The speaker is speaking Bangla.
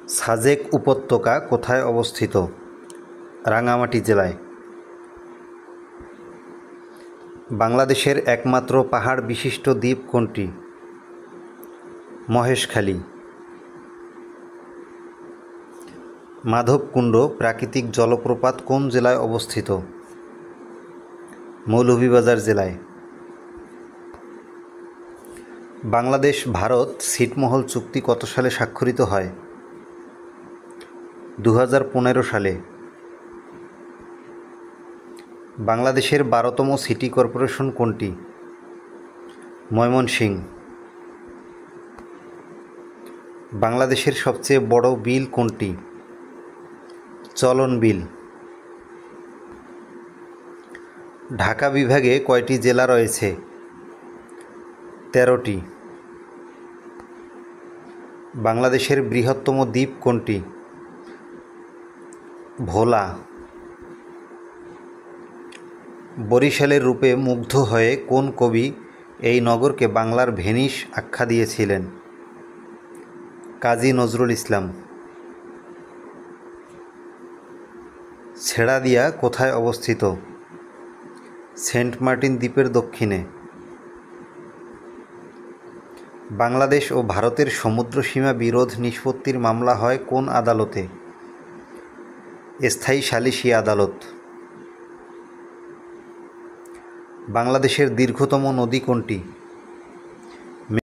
সাজেক উপত্যকা কোথায় অবস্থিত? রাঙ্গামাটি জেলায়। বাংলাদেশের একমাত্র পাহাড় বিশিষ্ট দ্বীপ কোনটি? মহেশখালী। মাধবকুণ্ড প্রাকৃতিক জলপ্রপাত কোন জেলায় অবস্থিত? মৌলভীবাজার জেলায়। বাংলাদেশ ভারত ছিটমহল চুক্তি কত সালে স্বাক্ষরিত হয়? 2015 সালে। বাংলাদেশের 12তম সিটি কর্পোরেশন কোনটি? ময়মনসিংহ। বাংলাদেশের সবচেয়ে বড় বিল কোনটি? চলন বিল। ঢাকা বিভাগে কয়টি জেলা রয়েছে? 13টি। বাংলাদেশের বৃহত্তম দ্বীপ কোনটি? ভোলা। বরিশালের রূপে মুগ্ধ হয়ে কোন কবি এই নগরকে বাংলার ভেনিস আখ্যা দিয়েছিলেন? কাজী নজরুল ইসলাম। ছেড়াদিয়া কোথায় অবস্থিত? সেন্ট মার্টিন দ্বীপের দক্ষিণে। বাংলাদেশ ও ভারতের সমুদ্রসীমা বিরোধ নিষ্পত্তির মামলা হয় কোন আদালতে? স্থায়ী সালিসি আদালত। বাংলাদেশের দীর্ঘতম নদী কোনটি?